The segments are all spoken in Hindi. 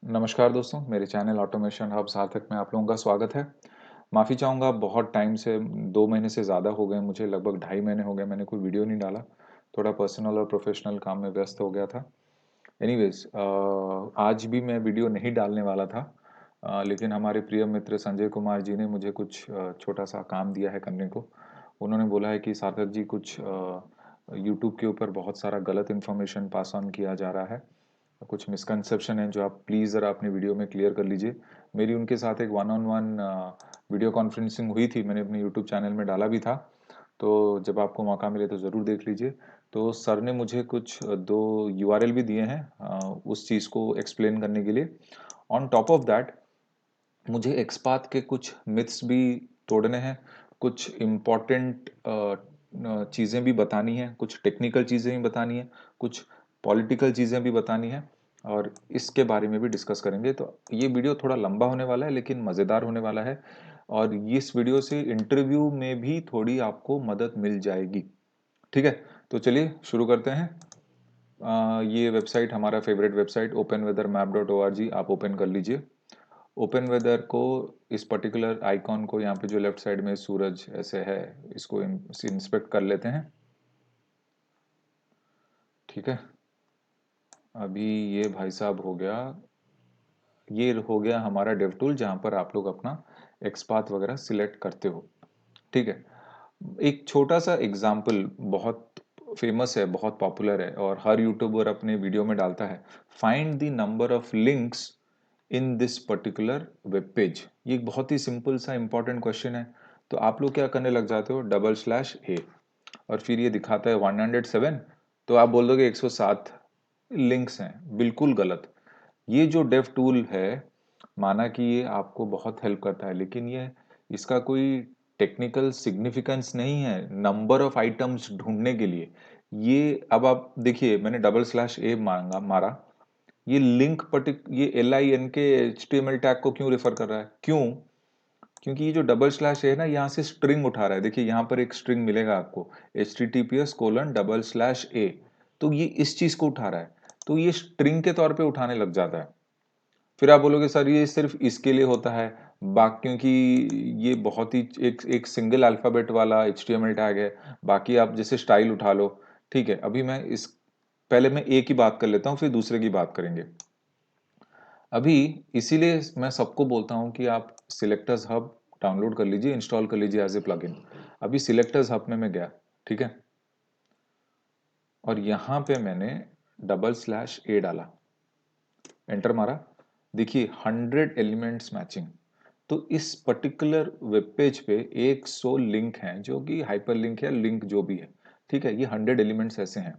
नमस्कार दोस्तों, मेरे चैनल ऑटोमेशन हब सार्थक में आप लोगों का स्वागत है। माफ़ी चाहूँगा, बहुत टाइम से 2 महीने से ज़्यादा हो गए मुझे, लगभग ढाई महीने हो गए मैंने कोई वीडियो नहीं डाला। थोड़ा पर्सनल और प्रोफेशनल काम में व्यस्त हो गया था। एनीवेज़ आज भी मैं वीडियो नहीं डालने वाला था, लेकिन हमारे प्रिय मित्र संजय कुमार जी ने मुझे कुछ छोटा-सा काम दिया है करने को। उन्होंने बोला है कि सार्थक जी कुछ यूट्यूब के ऊपर बहुत सारा गलत इन्फॉर्मेशन पास ऑन किया जा रहा है। कुछ मिसकंसेप्शन है जो आप प्लीज़ ज़रा अपनी वीडियो में क्लियर कर लीजिए। मेरी उनके साथ एक one on one video conferencing हुई थी, मैंने अपने यूट्यूब चैनल में डाला भी था। तो जब आपको मौका मिले तो ज़रूर देख लीजिए। तो सर ने मुझे कुछ 2 यूआरएल भी दिए हैं उस चीज़ को एक्सप्लेन करने के लिए। ऑन टॉप ऑफ दैट मुझे एक्सपात के कुछ मिथ्स भी तोड़ने हैं, कुछ इम्पोर्टेंट चीज़ें भी बतानी हैं, कुछ टेक्निकल चीज़ें भी बतानी हैं, कुछ पॉलिटिकल चीज़ें भी बतानी हैं और इसके बारे में भी डिस्कस करेंगे। तो ये वीडियो थोड़ा लंबा होने वाला है लेकिन मज़ेदार होने वाला है और इस वीडियो से इंटरव्यू में भी थोड़ी आपको मदद मिल जाएगी। ठीक है, तो चलिए शुरू करते हैं। ये वेबसाइट हमारा फेवरेट वेबसाइट openweathermap.org आप ओपन कर लीजिए। ओपन वेदर को इस पर्टिकुलर आइकॉन को यहाँ पे जो लेफ्ट साइड में सूरज ऐसे है, इसको इंस्पेक्ट कर लेते हैं। ठीक है, अभी ये भाई साहब हो गया, ये हो गया हमारा डेव टूल जहाँ पर आप लोग अपना एक्सपाथ वगैरह सिलेक्ट करते हो। ठीक है, एक छोटा सा एग्जाम्पल बहुत फेमस है, बहुत पॉपुलर है और हर यूट्यूबर अपने वीडियो में डालता है। Find the number of links in this particular web page. ये एक बहुत ही सिंपल सा इंपॉर्टेंट क्वेश्चन है। तो आप लोग क्या करने लग जाते हो, डबल स्लैश ए और फिर ये दिखाता है 107, तो आप बोल दोगे 107 लिंक्स हैं। बिल्कुल गलत। ये जो डेव टूल है, माना कि ये आपको बहुत हेल्प करता है, लेकिन ये इसका कोई टेक्निकल सिग्निफिकेंस नहीं है नंबर ऑफ आइटम्स ढूंढने के लिए। ये अब आप देखिए, मैंने डबल स्लैश ए मांगा मारा, ये लिंक ये L I N K H T M L tag को क्यों रेफर कर रहा है? क्यों? क्योंकि ये जो डबल स्लैश है ना, यहाँ से स्ट्रिंग उठा रहा है। देखिए यहाँ पर एक स्ट्रिंग मिलेगा आपको, https://a, तो ये इस चीज को उठा रहा है, तो ये स्ट्रिंग के तौर पे उठाने लग जाता है। फिर आप बोलोगे सर ये सिर्फ इसके लिए होता है, बाकी क्योंकि ये बहुत ही एक एक सिंगल अल्फाबेट वाला HTML टैग है, बाकी आप जैसे स्टाइल उठा लो। ठीक है, अभी मैं इस पहले मैं एक की बात कर लेता हूँ, फिर दूसरे की बात करेंगे। अभी इसीलिए मैं सबको बोलता हूँ कि आप सिलेक्टर्स हब डाउनलोड कर लीजिए, इंस्टॉल कर लीजिए एज ए प्लगइन। अभी सिलेक्टर्स हब में मैं गया, ठीक है, और यहाँ पे मैंने डबल स्लैश ए डाला, एंटर मारा। देखिए 100 एलिमेंट्स मैचिंग। तो इस पर्टिकुलर वेब पेज पे 100 लिंक हैं जो कि हाइपर लिंक है, लिंक जो भी है। ठीक है, ये 100 एलिमेंट्स ऐसे हैं।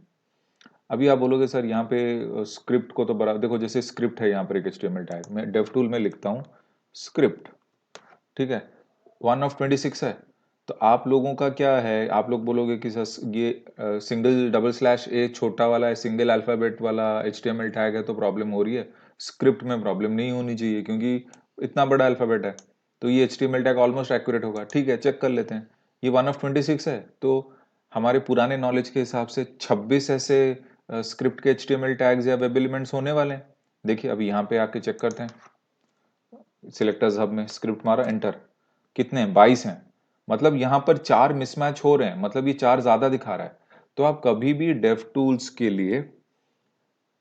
अभी आप बोलोगे सर यहाँ पे स्क्रिप्ट को तो बराबर देखो, जैसे स्क्रिप्ट है यहाँ पर एक HTML टैग, मैं डेव टूल में लिखता हूँ स्क्रिप्ट। ठीक है, 1 of 26 है। तो आप लोगों का क्या है, आप लोग बोलोगे कि सर ये सिंगल डबल स्लैश ए छोटा वाला है, सिंगल अल्फाबेट वाला HTML टैग है तो प्रॉब्लम हो रही है। स्क्रिप्ट में प्रॉब्लम नहीं होनी चाहिए क्योंकि इतना बड़ा अल्फाबेट है, तो ये HTML टैग ऑलमोस्ट एक्यूरेट होगा। ठीक है, चेक कर लेते हैं। ये 1 of 26 है, तो हमारे पुराने नॉलेज के हिसाब से 26 ऐसे स्क्रिप्ट के HTML टैग्स या वेब एलिमेंट्स होने वाले हैं। देखिए अभी यहाँ पे आके चेक करते हैं, सिलेक्टर्स हब में स्क्रिप्ट मारा, एंटर, कितने हैं? 22 हैं। मतलब यहाँ पर 4 मिसमैच हो रहे हैं, मतलब ये 4 ज्यादा दिखा रहा है। तो आप कभी भी डेव टूल्स के लिए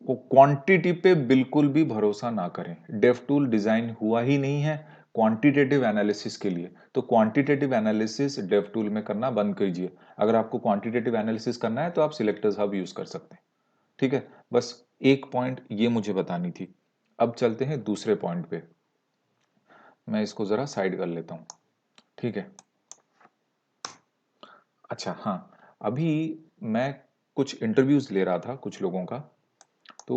वो क्वांटिटी पे बिल्कुल भी भरोसा ना करें। डेव टूल डिजाइन हुआ ही नहीं है क्वांटिटेटिव एनालिसिस के लिए। तो क्वांटिटेटिव एनालिसिस डेव टूल में करना बंद कीजिए। अगर आपको क्वांटिटेटिव एनालिसिस करना है तो आप सिलेक्टर्स हब यूज कर सकते हैं। ठीक है, बस एक पॉइंट ये मुझे बतानी थी। अब चलते हैं दूसरे पॉइंट पे। मैं इसको जरा साइड कर लेता हूँ। ठीक है, अच्छा हाँ, अभी मैं कुछ इंटरव्यूज ले रहा था कुछ लोगों का। तो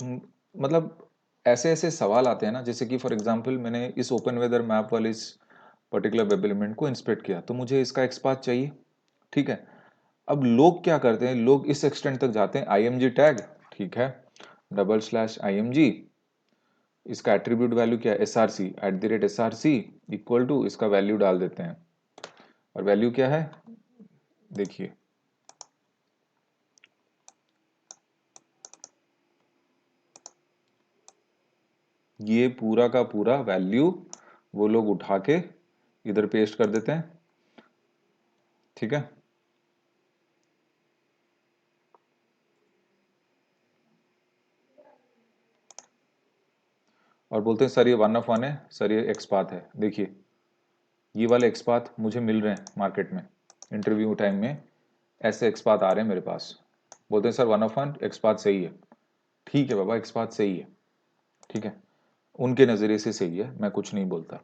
म, मतलब ऐसे ऐसे सवाल आते हैं ना, जैसे कि फॉर एग्जांपल मैंने इस ओपन वेदर मैप वाले इस पर्टिकुलर वेब एलिमेंट को इंस्पेक्ट किया, तो मुझे इसका एक्सपाथ चाहिए। ठीक है, अब लोग क्या करते हैं, लोग इस एक्सटेंट तक जाते हैं, IMG टैग, ठीक है, डबल स्लैश IMG, इसका एट्रीब्यूट वैल्यू क्या है, SRC, @SRC इक्वल टू, इसका वैल्यू डाल देते हैं। और वैल्यू क्या है, देखिए ये पूरा का पूरा वैल्यू वो लोग उठा के इधर पेस्ट कर देते हैं, ठीक है। और बोलते हैं सर ये 1 ऑफ 1 है, सर ये एक्स पाथ है। देखिए ये वाले एक्स पाथ मुझे मिल रहे हैं मार्केट में, इंटरव्यू टाइम में ऐसे एक्स पाथ आ रहे हैं मेरे पास। बोलते हैं सर 1 ऑफ 1 एक्स पाथ सही है। ठीक है बाबा, एक्स पाथ सही है, ठीक है, उनके नज़रिए से सही है, मैं कुछ नहीं बोलता।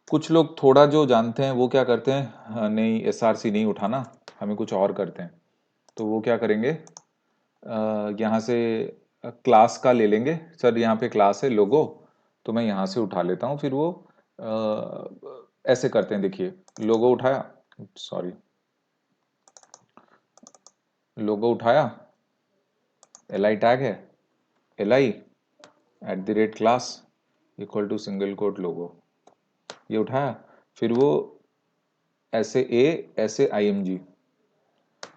कुछ लोग थोड़ा जो जानते हैं वो क्या करते हैं, "हाँ, नहीं एसआरसी नहीं उठाना, हमें कुछ और करते हैं।" तो वो क्या करेंगे, यहाँ से क्लास का ले लेंगे, सर यहाँ पे क्लास है लोगो, तो मैं यहाँ से उठा लेता हूँ। फिर वो ऐसे करते हैं, देखिए लोगो उठाया, सॉरी, लोगो उठाया, एल आई टैग है, L I @class equal to single quote logo, ये उठाया। फिर वो ऐसे ए, ऐसे आई एम जी,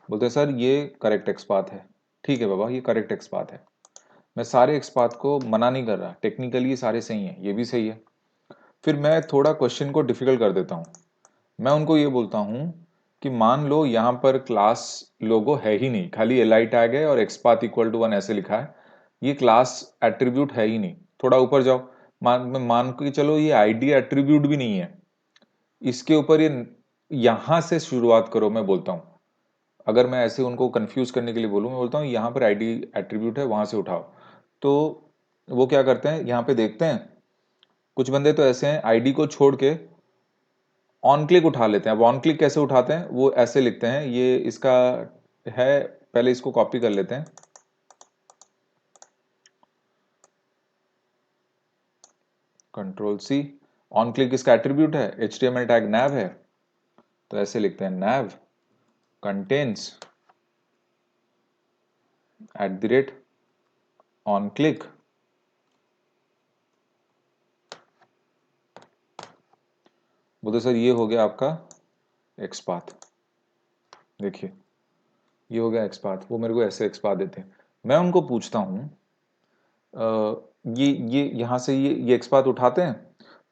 बोलते हैं सर ये करेक्ट एक्सपाथ है। ठीक है बाबा, ये करेक्ट एक्सपाथ है। मैं सारे एक्सपाथ को मना नहीं कर रहा, टेक्निकली ये सारे सही हैं, ये भी सही है। फिर मैं थोड़ा क्वेश्चन को डिफिकल्ट कर देता हूँ। मैं उनको ये बोलता हूँ कि मान लो यहाँ पर क्लास लोगो है ही नहीं, खाली एल आई टैग है और एक्सपाथ इक्वल टू 1 ऐसे लिखा है, ये क्लास एट्रीब्यूट है ही नहीं। थोड़ा ऊपर जाओ, मान के चलो ये आईडी एट्रीब्यूट भी नहीं है, इसके ऊपर ये यहाँ से शुरुआत करो, मैं बोलता हूँ। अगर मैं ऐसे उनको कंफ्यूज करने के लिए बोलूँ, मैं बोलता हूँ यहाँ पर आईडी एट्रीब्यूट है, वहां से उठाओ। तो वो क्या करते हैं, यहाँ पे देखते हैं कुछ बंदे तो ऐसे हैं आईडी को छोड़ के ऑन क्लिक उठा लेते हैं। अब ऑन क्लिक कैसे उठाते हैं, वो ऐसे लिखते हैं, ये इसका है, पहले इसको कॉपी कर लेते हैं, कंट्रोल सी। ऑन क्लिक इसका एट्रीब्यूट है, HTML टैग nav है, तो ऐसे लिखते हैं nav कंटेन्स ऑन क्लिक। बोलते सर ये हो गया आपका एक्सपाथ। देखिए ये हो गया एक्सपाथ, वो मेरे को ऐसे एक्सपाथ देते हैं। मैं उनको पूछता हूँ, ये यहाँ से ये एक्सपाथ उठाते हैं,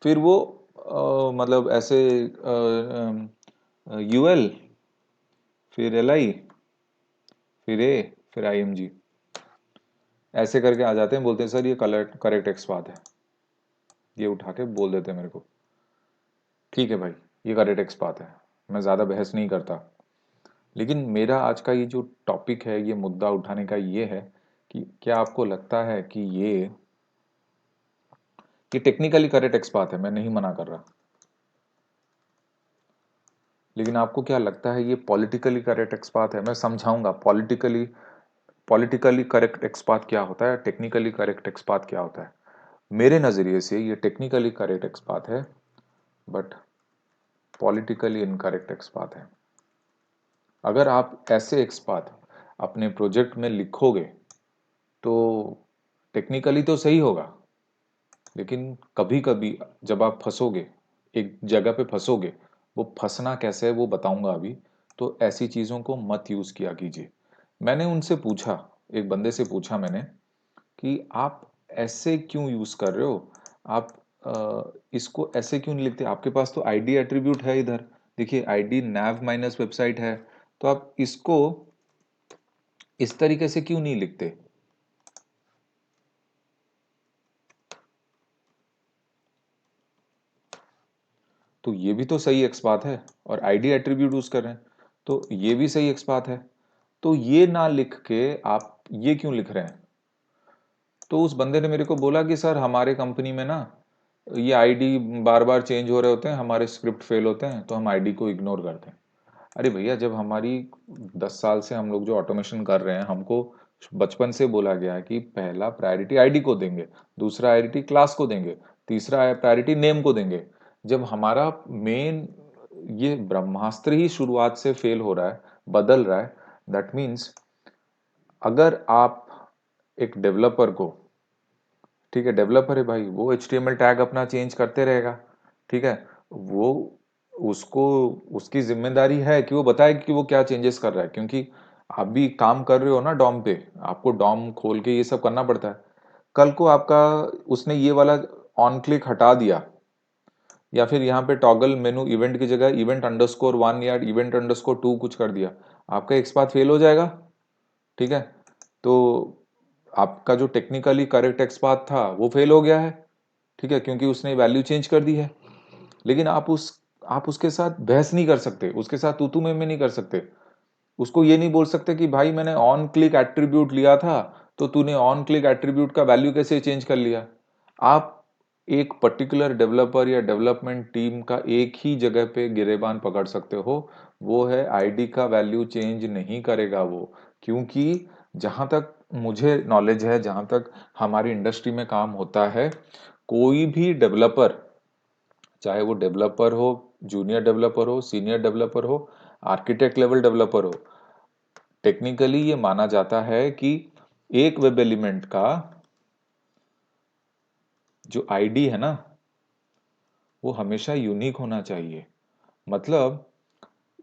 फिर वो मतलब ऐसे यूएल, फिर एल आई, फिर ए, फिर आई एम जी, ऐसे करके आ जाते हैं। बोलते हैं सर ये करेक्ट एक्सपाथ है, ये उठा के बोल देते हैं मेरे को। ठीक है भाई, ये करेक्ट एक्सपाथ है, मैं ज़्यादा बहस नहीं करता। लेकिन मेरा आज का ये जो टॉपिक है, ये मुद्दा उठाने का ये है कि क्या आपको लगता है कि ये टेक्निकली करेक्ट एक्सपाथ है, मैं नहीं मना कर रहा, लेकिन आपको क्या लगता है ये पॉलिटिकली करेक्ट एक्सपाथ है? मैं समझाऊंगा पॉलिटिकली करेक्ट एक्सपाथ क्या होता है, टेक्निकली करेक्ट एक्सपाथ क्या होता है। मेरे नज़रिए से ये टेक्निकली करेक्ट एक्सपाथ है, बट पॉलिटिकली इनकरेक्ट एक्सपाथ है। अगर आप ऐसे एक्सपाथ अपने प्रोजेक्ट में लिखोगे तो टेक्निकली तो सही होगा, लेकिन कभी कभी जब आप फंसोगे, एक जगह पे फंसोगे, वो फंसना कैसे है वो बताऊंगा अभी। तो ऐसी चीज़ों को मत यूज़ किया कीजिए। मैंने उनसे पूछा, एक बंदे से पूछा मैंने कि आप ऐसे क्यों यूज़ कर रहे हो, आप इसको ऐसे क्यों नहीं लिखते, आपके पास तो आईडी एट्रीब्यूट है इधर, देखिए आईडी nav माइनस वेबसाइट है, तो आप इसको इस तरीके से क्यों नहीं लिखते। तो ये भी तो सही एक्सपाथ है, और आईडी एट्रीब्यूट यूज कर रहे हैं, तो ये भी सही एक्सपाथ है। तो ये ना लिख के आप ये क्यों लिख रहे हैं। तो उस बंदे ने मेरे को बोला कि सर हमारे कंपनी में ना ये आईडी बार बार चेंज हो रहे होते हैं, हमारे स्क्रिप्ट फेल होते हैं, तो हम आईडी को इग्नोर करते हैं। अरे भैया, जब हमारी 10 साल से हम लोग जो ऑटोमेशन कर रहे हैं, हमको बचपन से बोला गया है कि पहला प्रायोरिटी आईडी को देंगे, दूसरा प्रायोरिटी क्लास को देंगे, तीसरा प्रायोरिटी नेम को देंगे। जब हमारा मेन ये ब्रह्मास्त्र ही शुरुआत से फेल हो रहा है, बदल रहा है, दैट मीन्स अगर आप एक डेवलपर को, ठीक है डेवलपर है भाई, वो HTML टैग अपना चेंज करते रहेगा, ठीक है, वो उसको उसकी जिम्मेदारी है कि वो बताए कि वो क्या चेंजेस कर रहा है, क्योंकि आप भी काम कर रहे हो ना डॉम पे, आपको डॉम खोल के ये सब करना पड़ता है। कल को आपका उसने ये वाला ऑन क्लिक हटा दिया, या फिर यहाँ पे टॉगल मेनू इवेंट की जगह इवेंट अंडरस्कोर 1 या इवेंट अंडरस्कोर 2 कुछ कर दिया, आपका एक्सपाथ फेल हो जाएगा। ठीक है, तो आपका जो टेक्निकली करेक्ट एक्सपाथ था वो फेल हो गया है। ठीक है, क्योंकि उसने वैल्यू चेंज कर दी है। लेकिन आप उसके साथ बहस नहीं कर सकते, उसके साथ तू में नहीं कर सकते। उसको ये नहीं बोल सकते कि भाई मैंने ऑन क्लिक एट्रीब्यूट लिया था, तो तूने ऑन क्लिक एट्रीब्यूट का वैल्यू कैसे चेंज कर लिया। आप एक पर्टिकुलर डेवलपर या डेवलपमेंट टीम का एक ही जगह पे गिरेबान पकड़ सकते हो, वो है आईडी का वैल्यू चेंज नहीं करेगा वो। क्योंकि जहां तक मुझे नॉलेज है, जहां तक हमारी इंडस्ट्री में काम होता है, कोई भी डेवलपर, चाहे वो डेवलपर हो, जूनियर डेवलपर हो, सीनियर डेवलपर हो, आर्किटेक्ट लेवल डेवलपर हो, टेक्निकली ये माना जाता है कि एक वेब एलिमेंट का जो आईडी है ना, वो हमेशा यूनिक होना चाहिए। मतलब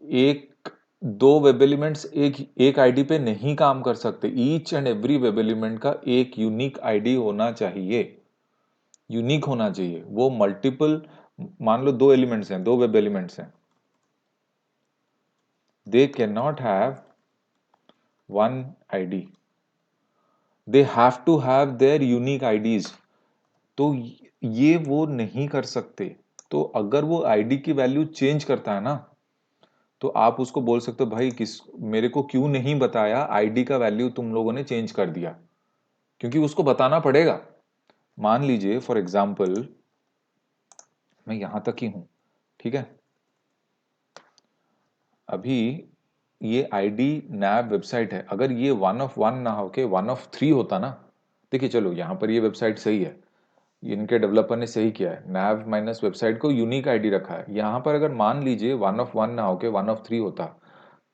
एक दो वेब एलिमेंट्स एक एक आईडी पे नहीं काम कर सकते। Each and every web element का एक यूनिक आईडी होना चाहिए, यूनिक होना चाहिए। वो मल्टीपल, मान लो दो एलिमेंट्स हैं, दो वेब एलिमेंट्स हैं, they can not have one ID, they have to have their unique IDs. तो ये वो नहीं कर सकते। तो अगर वो आईडी की वैल्यू चेंज करता है ना, तो आप उसको बोल सकते हो भाई किस मेरे को क्यों नहीं बताया, आईडी का वैल्यू तुम लोगों ने चेंज कर दिया। क्योंकि उसको बताना पड़ेगा। मान लीजिए फॉर एग्जाम्पल मैं यहां तक ही हूं, ठीक है, अभी ये आईडी नैब वेबसाइट है, अगर ये 1 of 1 ना होके 1 of 3 होता ना, देखिए चलो यहाँ पर ये वेबसाइट सही है, इनके डेवलपर ने सही किया है, नैव माइनस वेबसाइट को यूनिक आईडी रखा है। यहाँ पर अगर मान लीजिए 1 of 1 ना होके 1 of 3 होता,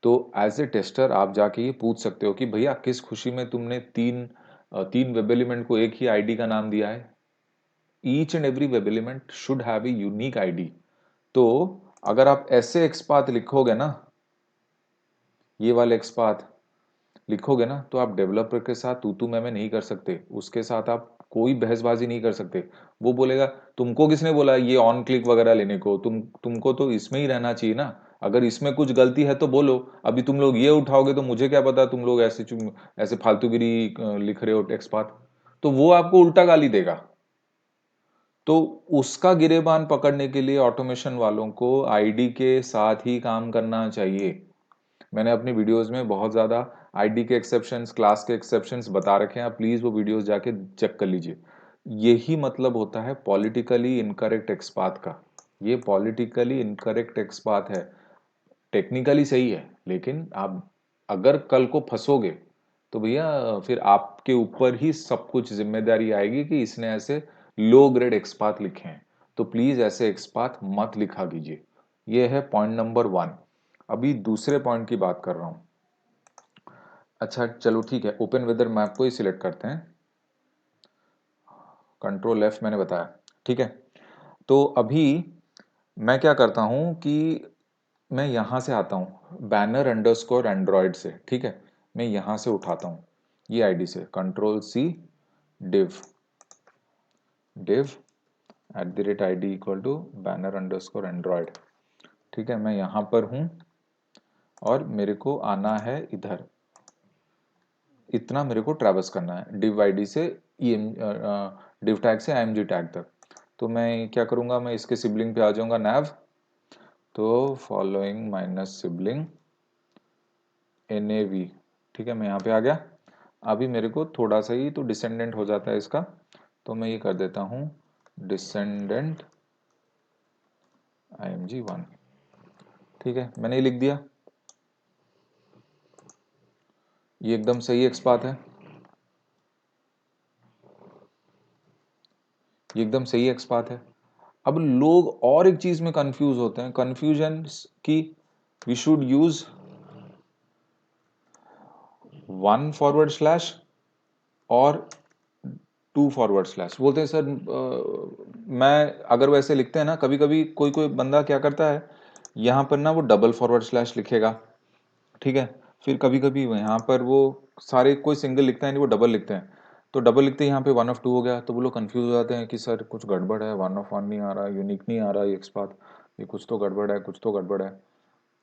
तो एज ए टेस्टर आप जाके ये पूछ सकते हो कि भैया किस खुशी में तुमने तीन वेब एलिमेंट को एक ही आईडी का नाम दिया है। Each and every web element should have a unique ID. तो अगर आप ऐसे एक्सपाथ लिखोगे ना, ये वाले एक्सपाथ लिखोगे ना, तो आप डेवलपर के साथ तू मैं नहीं कर सकते, उसके साथ आप कोई बहसबाजी नहीं कर सकते। वो बोलेगा तुमको किसने बोला ये ऑन क्लिक वगैरह लेने को, तुमको तो इसमें ही रहना चाहिए ना, अगर इसमें कुछ गलती है तो बोलो। अभी तुम लोग ये उठाओगे तो मुझे क्या पता तुम लोग ऐसे फालतूगिरी लिख रहे हो टेक्स्ट पाथ, तो वो आपको उल्टा गाली देगा। तो उसका गिरेबान पकड़ने के लिए ऑटोमेशन वालों को आईडी के साथ ही काम करना चाहिए। मैंने अपनी वीडियोस में बहुत ज़्यादा आईडी के एक्सेप्शंस, क्लास के एक्सेप्शंस बता रखे हैं, आप प्लीज़ वो वीडियोस जाके चेक कर लीजिए। यही मतलब होता है पॉलिटिकली इनकरेक्ट एक्सपाथ का। ये पॉलिटिकली इनकरेक्ट एक्सपाथ है, टेक्निकली सही है, लेकिन आप अगर कल को फंसोगे तो भैया फिर आपके ऊपर ही सब कुछ जिम्मेदारी आएगी कि इसने ऐसे लो ग्रेड एक्सपाथ लिखे हैं। तो प्लीज ऐसे एक्सपाथ मत लिखा कीजिए। ये है पॉइंट नंबर 1। अभी दूसरे पॉइंट की बात कर रहा हूं। अच्छा चलो ठीक है, ओपन वेदर मैप को ही सिलेक्ट करते हैं, कंट्रोल एफ मैंने बताया, ठीक है। तो अभी मैं क्या करता हूं कि मैं यहां से आता हूं बैनर अंडरस्कोर एंड्रॉयड से, ठीक है, मैं यहां से उठाता हूं ये आईडी से, control C div div @id equal to banner underscore Android. ठीक है, मैं यहां पर हूं और मेरे को आना है इधर, इतना मेरे को ट्रैवर्स करना है डिव आईडी से डिव टैग से img टैग तक। तो मैं क्या करूंगा, मैं इसके सिबलिंग पे आ जाऊंगा nav, तो फॉलोइंग माइनस सिबलिंग nav, ठीक है, मैं यहाँ पे आ गया। अभी मेरे को थोड़ा सा ही तो डिसेंडेंट हो जाता है इसका, तो मैं ये कर देता हूँ डिसेंडेंट img1। ठीक है, मैंने ये लिख दिया, ये एकदम सही एक्सपाथ है, ये एकदम सही एक्सपाथ है। अब लोग और एक चीज में कंफ्यूज होते हैं, कंफ्यूजन की we should use 1 forward slash और 2 फॉरवर्ड स्लैश, बोलते हैं सर मैं अगर वैसे लिखते हैं ना, कभी कभी कोई कोई बंदा क्या करता है, यहाँ पर ना वो डबल फॉरवर्ड स्लैश लिखेगा, ठीक है, फिर कभी कभी यहाँ पर वो सारे कोई सिंगल लिखता है नहीं, वो डबल लिखते हैं। तो डबल लिखते यहाँ पे 1 ऑफ 2 हो गया, तो वो लोग कंफ्यूज हो जाते हैं कि सर कुछ गड़बड़ है, 1 ऑफ 1 नहीं आ रहा, यूनिक नहीं आ रहा, ये एक्सपाथ, ये कुछ तो गड़बड़ है, कुछ तो गड़बड़ है।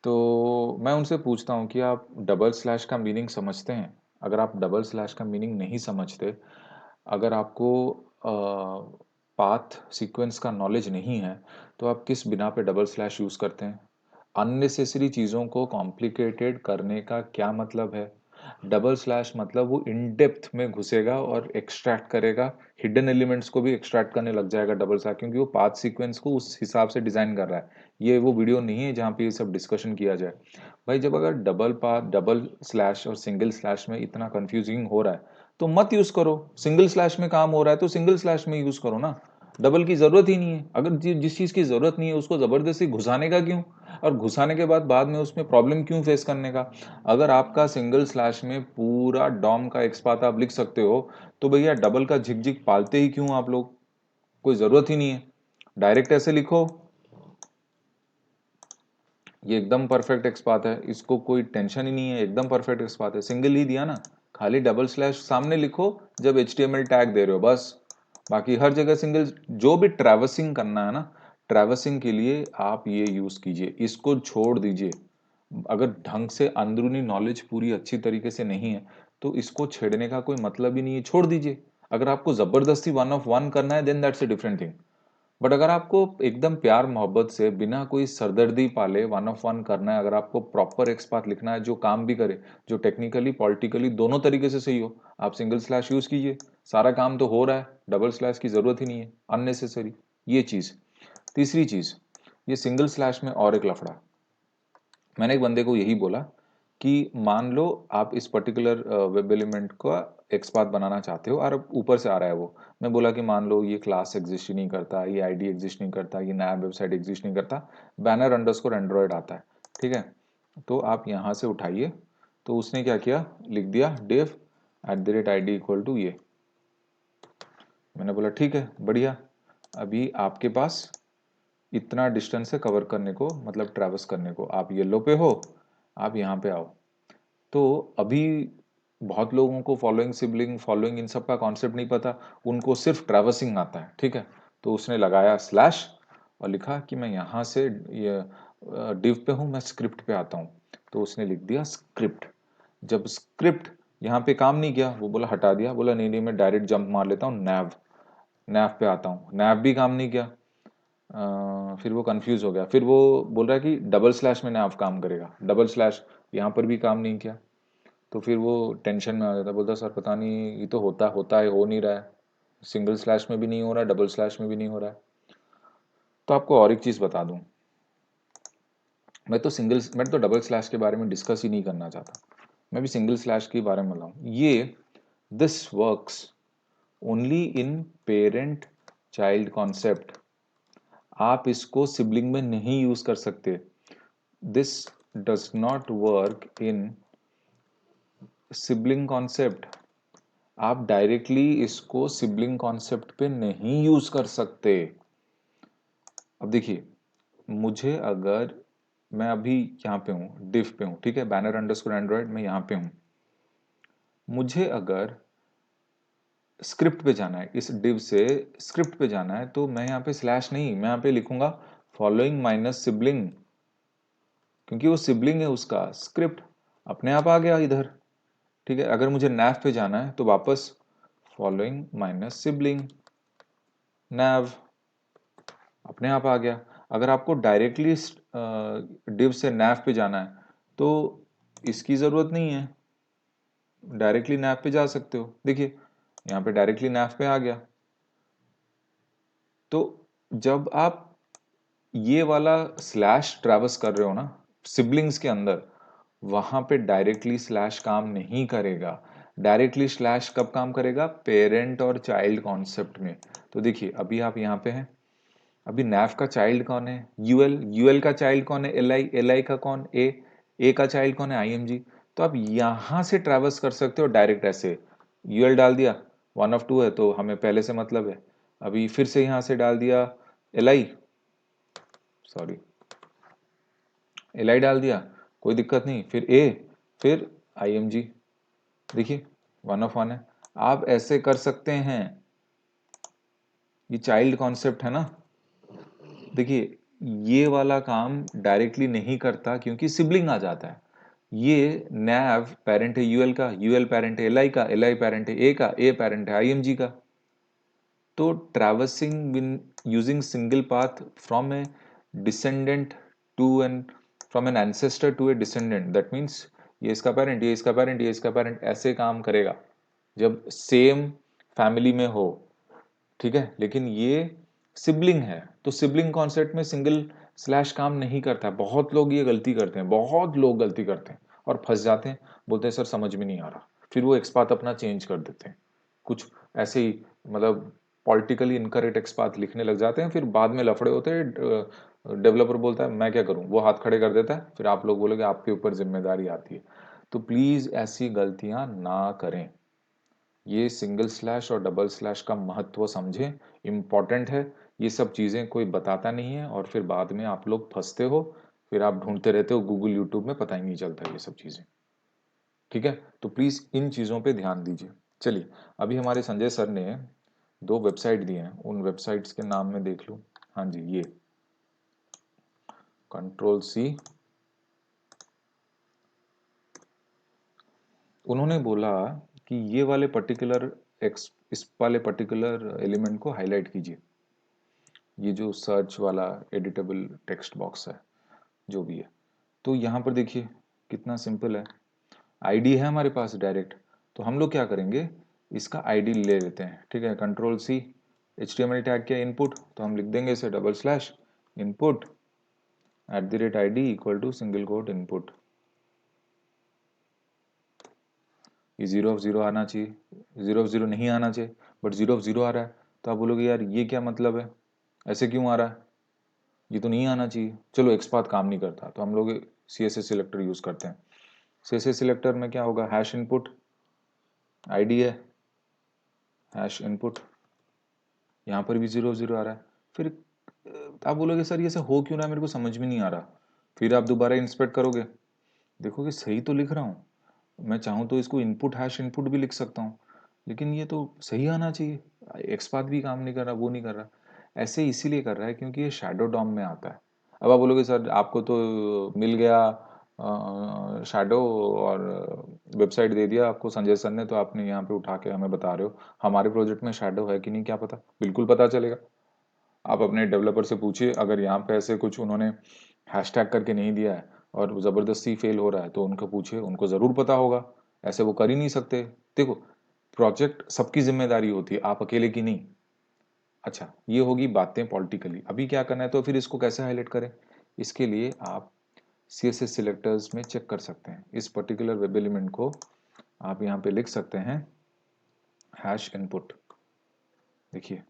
तो मैं उनसे पूछता हूँ कि आप डबल स्लैश का मीनिंग समझते हैं? अगर आप डबल स्लैश का मीनिंग नहीं समझते, अगर आपको पाथ सीक्वेंस का नॉलेज नहीं है, तो आप किस बिना पे डबल स्लैश यूज़ करते हैं? अननेसेसरी चीज़ों को कॉम्प्लिकेटेड करने का क्या मतलब है? डबल स्लैश मतलब वो इन डेप्थ में घुसेगा और एक्सट्रैक्ट करेगा, हिडन एलिमेंट्स को भी एक्सट्रैक्ट करने लग जाएगा डबल स्लैश, क्योंकि वो पाथ सीक्वेंस को उस हिसाब से डिज़ाइन कर रहा है। ये वो वीडियो नहीं है जहाँ पे ये सब डिस्कशन किया जाए। भाई जब अगर डबल पाथ, डबल स्लैश और सिंगल स्लैश में इतना कंफ्यूजिंग हो रहा है, तो मत यूज़ करो। सिंगल स्लैश में काम हो रहा है तो सिंगल स्लैश में यूज़ करो ना। डबल की ज़रूरत ही नहीं है। अगर जिस चीज़ की ज़रूरत नहीं है उसको ज़बरदस्ती घुसाने का क्यों? और घुसाने के बाद में उसमें प्रॉब्लम क्यों फेस करने का? अगर आपका सिंगल स्लैश में पूरा डॉम का एक्सपाथ आप लिख सकते हो, तो भैया डबल का झिक-झिक पालते ही क्यों आप लोग? कोई ज़रूरत ही नहीं है। डायरेक्ट ऐसे लिखो, ये एकदम परफेक्ट एक्सपाथ है, इसको कोई टेंशन ही नहीं है, एकदम परफेक्ट एक्सपाथ है। सिंगल ही दिया ना, खाली डबल स्लैश सामने लिखो जब HTML टैग दे रहे हो बस। बाकी हर जगह सिंगल। जो भी ट्रैवर्सिंग करना है ना, ट्रैवर्सिंग के लिए आप ये यूज कीजिए, इसको छोड़ दीजिए। अगर ढंग से अंदरूनी नॉलेज पूरी अच्छी तरीके से नहीं है, तो इसको छेड़ने का कोई मतलब ही नहीं है, छोड़ दीजिए। अगर आपको जबरदस्ती 1 ऑफ 1 करना है, then that's a different thing. But अगर आपको एकदम प्यार मोहब्बत से बिना कोई सरदर्दी पाले 1 ऑफ 1 करना है, अगर आपको प्रॉपर एक्सपाथ लिखना है जो काम भी करे, जो टेक्निकली पॉलिटिकली दोनों तरीके से सही हो, आप सिंगल स्लैश यूज कीजिए। सारा काम तो हो रहा है, डबल स्लैश की जरूरत ही नहीं है, अननेसेसरी। ये चीज। तीसरी चीज, ये सिंगल स्लैश में और एक लफड़ा। मैंने एक बंदे को यही बोला कि मान लो आप इस पर्टिकुलर वेब एलिमेंट का एक्सपाथ बनाना चाहते हो और ऊपर से आ रहा है वो। मैं बोला कि मान लो ये क्लास एग्जिस्ट ही नहीं करता, ये आईडी एग्जिस्ट नहीं करता, ये नया वेबसाइट एग्जिस्ट नहीं करता, बैनर अंडरस्कोर एंड्रॉयड आता है, ठीक है? तो आप यहाँ से उठाइए। तो उसने क्या किया, लिख दिया div @id इक्वल टू ये। मैंने बोला ठीक है, बढ़िया। अभी आपके पास इतना डिस्टेंस है कवर करने को, मतलब ट्रैवर्स करने को। आप येलो पे हो, आप यहाँ पे आओ। तो अभी बहुत लोगों को फॉलोइंग सिबलिंग, फॉलोइंग इन सब का कॉन्सेप्ट नहीं पता, उनको सिर्फ ट्रैवर्सिंग आता है, ठीक है? तो उसने लगाया स्लैश और लिखा कि मैं यहाँ से ये डिव पे हूँ, मैं स्क्रिप्ट पे आता हूँ। तो उसने लिख दिया स्क्रिप्ट। जब स्क्रिप्ट यहाँ पे काम नहीं किया, वो बोला हटा दिया, बोला नहीं नहीं मैं डायरेक्ट जंप मार लेता हूँ नैव, नैव पे आता हूँ। नैव भी काम नहीं किया। फिर वो कंफ्यूज हो गया, फिर वो बोल रहा है कि डबल स्लैश में नैव काम करेगा, डबल स्लैश यहाँ पर भी काम नहीं किया। तो फिर वो टेंशन में आ जाता, बोलता सर पता नहीं, ये तो होता होता है, हो नहीं रहा है, सिंगल स्लैश में भी नहीं हो रहा है, डबल स्लैश में भी नहीं हो रहा है। तो आपको और एक चीज़ बता दूं, मैं तो डबल स्लैश के बारे में डिस्कस ही नहीं करना चाहता। मैं भी सिंगल स्लैश के बारे में बताऊं। ये this works only in parent child concept. आप इसको सिबलिंग में नहीं यूज कर सकते। This does not work in sibling concept. आप डायरेक्टली इसको सिबलिंग कॉन्सेप्ट पे नहीं यूज कर सकते। अब देखिए, मुझे अगर, मैं अभी यहाँ पे हूँ, डिव पे हूँ, ठीक है, बैनर अंडरस्कोर एंड्रॉयड, मैं यहाँ पे हूँ। मुझे अगर स्क्रिप्ट पे जाना है, इस डिव से स्क्रिप्ट पे जाना है, तो मैं यहाँ पे स्लैश नहीं, मैं यहाँ पे लिखूंगा फॉलोइंग माइनस सिबलिंग, क्योंकि वो सिबलिंग है उसका। स्क्रिप्ट अपने आप आ गया इधर, ठीक है। अगर मुझे नैव पे जाना है तो वापस फॉलोइंग माइनस सिबलिंग नैव, अपने आप आ गया। अगर आपको डायरेक्टली डिव से नैव पे जाना है तो इसकी जरूरत नहीं है, डायरेक्टली नैव पे जा सकते हो। देखिए यहाँ पे डायरेक्टली नैव पे आ गया। तो जब आप ये वाला स्लैश ट्रैवर्स कर रहे हो ना सिबलिंग्स के अंदर, वहां पे डायरेक्टली स्लैश काम नहीं करेगा। डायरेक्टली स्लैश कब काम करेगा, पेरेंट और चाइल्ड कॉन्सेप्ट में। तो देखिए अभी आप यहाँ पे हैं, अभी नैव का चाइल्ड कौन है, यूएल, यूएल का चाइल्ड कौन है, एल आई, एल आई का कौन, ए का चाइल्ड कौन है, आईएमजी। तो आप यहां से ट्रैवर्स कर सकते हो डायरेक्ट ऐसे। यूएल डाल दिया, 1 ऑफ 2 है तो हमें पहले से मतलब है। अभी फिर से यहां से डाल दिया L I, sorry L I डाल दिया, कोई दिक्कत नहीं। फिर ए, फिर आईएमजी, देखिए 1 ऑफ 1 है। आप ऐसे कर सकते हैं। ये चाइल्ड कॉन्सेप्ट है ना। देखिए, ये वाला काम डायरेक्टली नहीं करता क्योंकि सिबलिंग आ जाता है। ये नैव पेरेंट है यूएल का, यूएल पेरेंट है एलआई का, एलआई पेरेंट है ए का, ए पेरेंट है आईएमजी का। तो traversing using single path from a descendant to an from an ancestor to a descendant, that means ये इसका पेरेंट, ये इसका पेरेंट, ये इसका पेरेंट, ऐसे काम करेगा जब सेम फैमिली में हो। ठीक है, लेकिन ये सिबलिंग है, तो सिबलिंग कॉन्सेप्ट में सिंगल स्लैश काम नहीं करता। बहुत लोग ये गलती करते हैं, बहुत लोग गलती करते हैं और फंस जाते हैं, बोलते हैं सर समझ में नहीं आ रहा, फिर वो एक्सपाथ अपना चेंज कर देते हैं। कुछ ऐसे ही मतलब पॉलिटिकली इनकरेक्ट एक्सपाथ लिखने लग जाते हैं, फिर बाद में लफड़े होते हैं। डेवलपर बोलता है मैं क्या करूं, वो हाथ खड़े कर देता है, फिर आप लोग बोलोगे आपके ऊपर जिम्मेदारी आती है। तो प्लीज ऐसी गलतियां ना करें। ये सिंगल स्लैश और डबल स्लैश का महत्व समझें, इम्पॉर्टेंट है। ये सब चीज़ें कोई बताता नहीं है और फिर बाद में आप लोग फंसते हो, फिर आप ढूंढते रहते हो गूगल यूट्यूब में, पता ही नहीं चलता ये सब चीज़ें। ठीक है, तो प्लीज़ इन चीज़ों पे ध्यान दीजिए। चलिए, अभी हमारे संजय सर ने दो वेबसाइट दिए हैं, उन वेबसाइट्स के नाम में देख लूँ। हाँ जी, ये कंट्रोल सी। उन्होंने बोला कि ये वाले पर्टिकुलर एक्स इस वाले पर्टिकुलर एलिमेंट को हाईलाइट कीजिए। ये जो सर्च वाला एडिटेबल टेक्स्ट बॉक्स है, जो भी है, तो यहाँ पर देखिए कितना सिंपल है। आईडी है हमारे पास डायरेक्ट, तो हम लोग क्या करेंगे, इसका आईडी ले लेते हैं। ठीक है, कंट्रोल सी, एचटीएमएल टैग क्या इनपुट, तो हम लिख देंगे इसे double slash input @id equal to single quote input. ये 0 ऑफ 0 आना चाहिए, 0 ऑफ 0 नहीं आना चाहिए, बट 0 ऑफ 0 आ रहा है। तो आप बोलोगे यार ये क्या मतलब है, ऐसे क्यों आ रहा है, ये तो नहीं आना चाहिए। चलो एक्सपाथ काम नहीं करता, तो हम लोग C S S selector use करते हैं। सी एस एस सिलेक्टर में क्या होगा, हैश इनपुट, आईडी है, हैश इनपुट, यहाँ पर भी 0 ऑफ 0 आ रहा है। फिर आप बोलोगे सर ये से हो क्यों रहा है, मेरे को समझ में नहीं आ रहा। फिर आप दोबारा इंस्पेक्ट करोगे, देखोगे सही तो लिख रहा हूँ, मैं चाहूँ तो इसको इनपुट हैश इनपुट भी लिख सकता हूँ, लेकिन ये तो सही आना चाहिए। एक्सपाथ भी काम नहीं कर रहा, वो नहीं कर रहा। ऐसे इसीलिए कर रहा है क्योंकि ये शैडो डॉम में आता है। अब आप बोलोगे सर आपको तो मिल गया शैडो और वेबसाइट दे दिया आपको संजय सर ने, तो आपने यहाँ पे उठा के हमें बता रहे हो। हमारे प्रोजेक्ट में शैडो है कि नहीं क्या पता, बिल्कुल पता चलेगा। आप अपने डेवलपर से पूछिए, अगर यहाँ पे ऐसे कुछ उन्होंने हैशटैग करके नहीं दिया है और ज़बरदस्ती फेल हो रहा है, तो उनको पूछिए, उनको ज़रूर पता होगा। ऐसे वो कर ही नहीं सकते। देखो, प्रोजेक्ट सबकी जिम्मेदारी होती है, आप अकेले की नहीं। अच्छा, ये होगी बातें पॉलिटिकली। अभी क्या करना है, तो फिर इसको कैसे हाईलाइट करें, इसके लिए आप सी एस एस सिलेक्टर्स में चेक कर सकते हैं। इस पर्टिकुलर वेब एलिमेंट को आप यहाँ पे लिख सकते हैं हैश इनपुट। देखिए,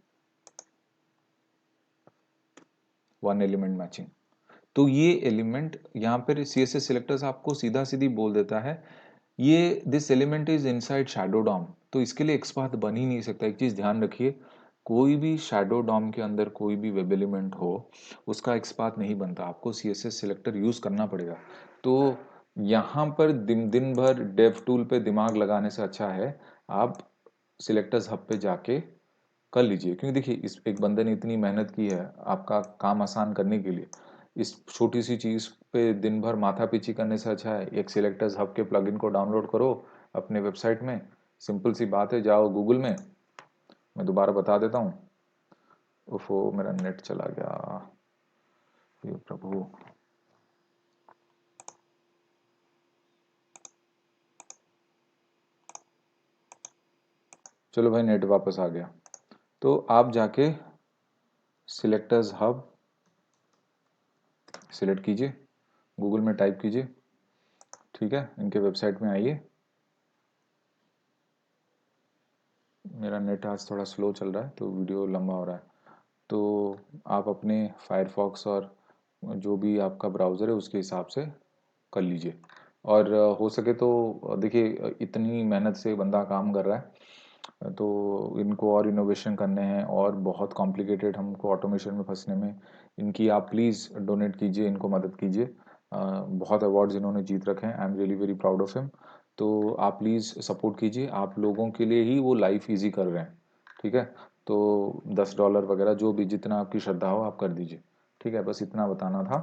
वन एलिमेंट मैचिंग। तो ये एलिमेंट यहाँ पर सी एस एस सिलेक्टर्स आपको सीधा सीधी बोल देता है ये this element is inside shadow DOM. तो इसके लिए एक्सपाथ बन ही नहीं सकता। एक चीज ध्यान रखिए, कोई भी शैडो डॉम के अंदर कोई भी वेब एलिमेंट हो, उसका एक्सपाथ नहीं बनता, आपको C S S selector use करना पड़ेगा। तो यहाँ पर दिन दिन भर डेव टूल पे दिमाग लगाने से अच्छा है आप सिलेक्टर्स हब पे जाके कर लीजिए। क्योंकि देखिए, इस एक बंदे ने इतनी मेहनत की है आपका काम आसान करने के लिए, इस छोटी सी चीज़ पे दिन भर माथा पीची करने से अच्छा है एक सिलेक्टर्स हब के प्लगइन को डाउनलोड करो अपने वेबसाइट में। सिंपल सी बात है, जाओ गूगल में, मैं दोबारा बता देता हूँ। ओफो, मेरा नेट चला गया, ये प्रभु। चलो भाई, नेट वापस आ गया। तो आप जाके सिलेक्टर्स हब सिलेक्ट कीजिए, गूगल में टाइप कीजिए। ठीक है, इनके वेबसाइट में आइए। मेरा नेट आज थोड़ा स्लो चल रहा है तो वीडियो लंबा हो रहा है। तो आप अपने फायरफॉक्स और जो भी आपका ब्राउज़र है उसके हिसाब से कर लीजिए। और हो सके तो देखिए, इतनी मेहनत से बंदा काम कर रहा है, तो इनको और इनोवेशन करने हैं और बहुत कॉम्प्लिकेटेड हमको ऑटोमेशन में फंसने में, इनकी आप प्लीज़ डोनेट कीजिए, इनको मदद कीजिए। बहुत अवार्ड्स इन्होंने जीत रखे हैं, I am really very proud of him. तो आप प्लीज़ सपोर्ट कीजिए, आप लोगों के लिए ही वो लाइफ इजी कर रहे हैं, ठीक है। तो $10 वगैरह जो भी जितना आपकी श्रद्धा हो आप कर दीजिए, ठीक है। बस इतना बताना था।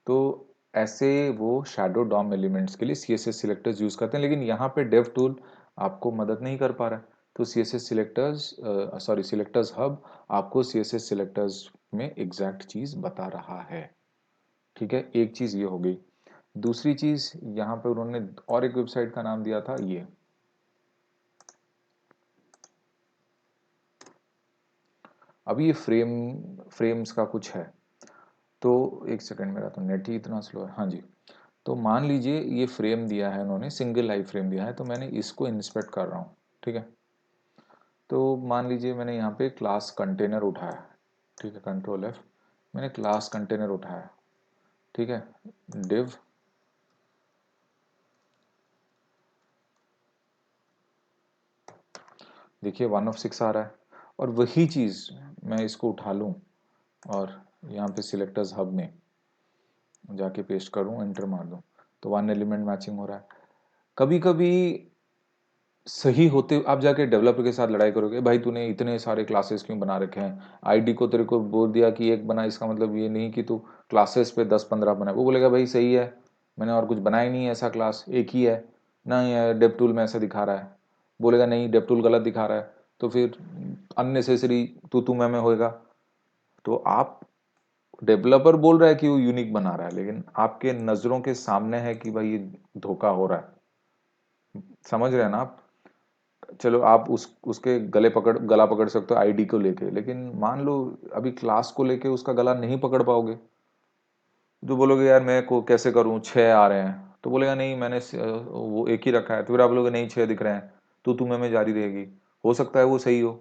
तो ऐसे वो शैडो डॉम एलिमेंट्स के लिए CSS सिलेक्टर्स यूज़ करते हैं, लेकिन यहाँ पे डेव टूल आपको मदद नहीं कर पा रहा है। तो CSS सिलेक्टर्स सिलेक्टर्स हब आपको CSS सिलेक्टर्स में एग्जैक्ट चीज़ बता रहा है, ठीक है। एक चीज़ ये हो गई। दूसरी चीज़ यहाँ पे उन्होंने और एक वेबसाइट का नाम दिया था, ये अभी ये फ्रेम्स का कुछ है। तो एक सेकंड, मेरा तो नेट ही इतना स्लो है। हाँ जी। तो मान लीजिए ये फ्रेम दिया है उन्होंने, सिंगल लाइफ फ्रेम दिया है, तो मैंने इसको इंस्पेक्ट कर रहा हूँ, ठीक है। तो मान लीजिए मैंने यहाँ पे क्लास कंटेनर उठाया, ठीक है, Ctrl+F, मैंने क्लास कंटेनर उठाया, ठीक है। डिव देखिए 1 of 6 आ रहा है, और वही चीज़ मैं इसको उठा लूँ और यहाँ पे सिलेक्टर्स हब में जाके पेस्ट करूँ, एंटर मार दूँ, तो 1 एलिमेंट मैचिंग हो रहा है। कभी कभी सही होते आप जाके डेवलपर के साथ लड़ाई करोगे, भाई तूने इतने सारे क्लासेस क्यों बना रखे हैं, आईडी को तेरे को बोल दिया कि एक बना, इसका मतलब ये नहीं कि तू क्लासेस पे 10-15 बनाए। वो बोलेगा भाई सही है, मैंने और कुछ बनाया ही नहीं है, ऐसा क्लास एक ही है ना, ये डेव टूल में ऐसा दिखा रहा है। बोलेगा नहीं डेव टूल गलत दिखा रहा है, तो फिर अननेसेसरी तू मैं होएगा। तो आप डेवलपर बोल रहा है कि वो यूनिक बना रहा है, लेकिन आपके नज़रों के सामने है कि भाई ये धोखा हो रहा है। समझ रहे हैं ना आप। चलो आप उसके गला पकड़ सकते हो आईडी को लेके, लेकिन मान लो अभी क्लास को लेके उसका गला नहीं पकड़ पाओगे। जो बोलोगे यार मैं को कैसे करूं, 6 आ रहे हैं, तो बोलेगा नहीं मैंने वो एक ही रखा है, तो फिर आप बोलोगे नहीं 6 दिख रहे हैं, तो तुम्हें में जारी रहेगी। हो सकता है वो सही हो,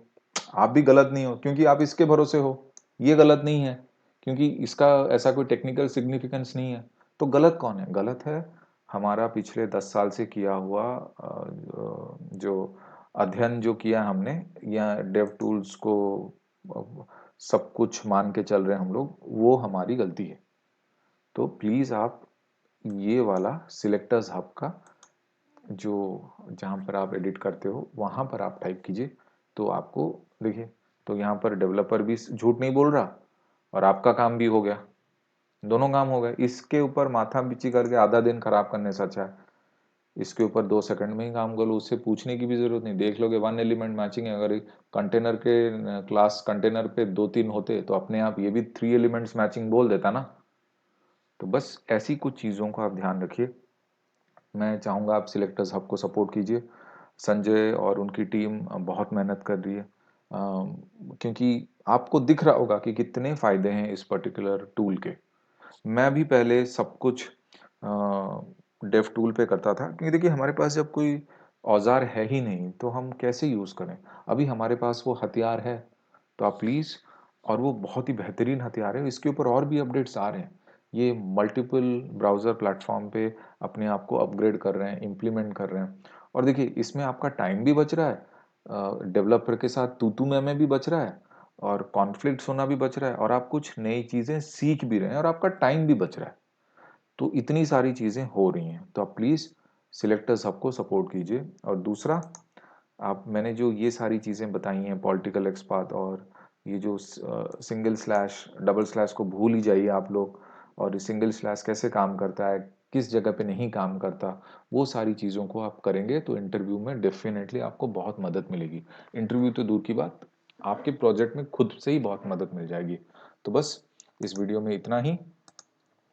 आप भी गलत नहीं हो क्योंकि आप इसके भरोसे हो। ये गलत नहीं है क्योंकि इसका ऐसा कोई टेक्निकल सिग्निफिकेंस नहीं है। तो गलत कौन है? गलत है हमारा पिछले 10 साल से किया हुआ जो अध्ययन जो किया हमने, या डेव टूल्स को सब कुछ मान के चल रहे हैं हम लोग, वो हमारी गलती है। तो प्लीज़ आप ये वाला सिलेक्टर्स हब का जो जहाँ पर आप एडिट करते हो वहाँ पर आप टाइप कीजिए, तो आपको देखिए, तो यहाँ पर डेवलपर भी झूठ नहीं बोल रहा और आपका काम भी हो गया, दोनों काम हो गए। इसके ऊपर माथा बिची करके आधा दिन खराब करने से अच्छा है इसके ऊपर 2 सेकंड में ही काम कर लो, उससे पूछने की भी जरूरत नहीं। देख लोगे 1 एलिमेंट मैचिंग है। अगर कंटेनर के क्लास कंटेनर पे 2-3 होते तो अपने आप ये भी 3 एलिमेंट्स मैचिंग बोल देता ना। तो बस ऐसी कुछ चीज़ों को आप ध्यान रखिए। मैं चाहूँगा आप सिलेक्टर्स हब को सपोर्ट कीजिए। संजय और उनकी टीम बहुत मेहनत कर रही है, क्योंकि आपको दिख रहा होगा कि कितने फ़ायदे हैं इस पर्टिकुलर टूल के। मैं भी पहले सब कुछ डेव टूल पे करता था, क्योंकि देखिए हमारे पास जब कोई औजार है ही नहीं तो हम कैसे यूज़ करें। अभी हमारे पास वो हथियार है, तो आप प्लीज़, और वो बहुत ही बेहतरीन हथियार है, इसके ऊपर और भी अपडेट्स आ रहे हैं। ये मल्टीपल ब्राउज़र प्लेटफॉर्म पे अपने आप को अपग्रेड कर रहे हैं, इम्प्लीमेंट कर रहे हैं। और देखिए इसमें आपका टाइम भी बच रहा है, डेवलपर के साथ तू मैं भी बच रहा है, और कॉन्फ्लिक्ट्स होना भी बच रहा है, और आप कुछ नई चीज़ें सीख भी रहे हैं, और आपका टाइम भी बच रहा है। तो इतनी सारी चीज़ें हो रही हैं, तो आप प्लीज़ सिलेक्टर्स सबको सपोर्ट कीजिए। और दूसरा, आप मैंने जो ये सारी चीज़ें बताई हैं, पॉलिटिकल एक्सपाथ और ये जो सिंगल स्लैश डबल स्लैश को भूल ही जाइए आप लोग, और सिंगल स्लैश कैसे काम करता है, किस जगह पे नहीं काम करता, वो सारी चीज़ों को आप करेंगे तो इंटरव्यू में डेफिनेटली आपको बहुत मदद मिलेगी। इंटरव्यू तो दूर की बात, आपके प्रोजेक्ट में खुद से ही बहुत मदद मिल जाएगी। तो बस इस वीडियो में इतना ही,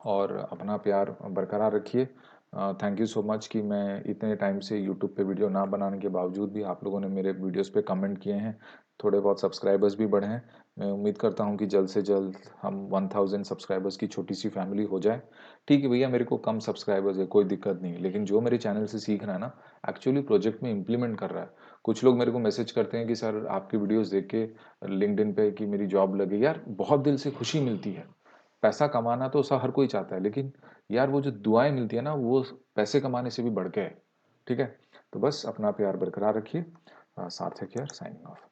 और अपना प्यार बरकरार रखिए। थैंक यू सो मच कि मैं इतने टाइम से यूट्यूब पे वीडियो ना बनाने के बावजूद भी आप लोगों ने मेरे वीडियोस पे कमेंट किए हैं, थोड़े बहुत सब्सक्राइबर्स भी बढ़े हैं। मैं उम्मीद करता हूँ कि जल्द से जल्द हम 1000 सब्सक्राइबर्स की छोटी सी फैमिली हो जाए। ठीक है भैया, मेरे को कम सब्सक्राइबर्स है, कोई दिक्कत नहीं, लेकिन जो मेरे चैनल से सीख रहा है ना, एक्चुअली प्रोजेक्ट में इम्प्लीमेंट कर रहा है। कुछ लोग मेरे को मैसेज करते हैं कि सर आपकी वीडियोज़ देख के लिंक्डइन पे कि मेरी जॉब लगी, यार बहुत दिल से खुशी मिलती है। पैसा कमाना तो हर कोई चाहता है, लेकिन यार वो जो दुआएं मिलती है ना, वो पैसे कमाने से भी बढ़ के है। ठीक है, तो बस अपना प्यार बरकरार रखिए। सार्थक यार, साइनिंग ऑफ।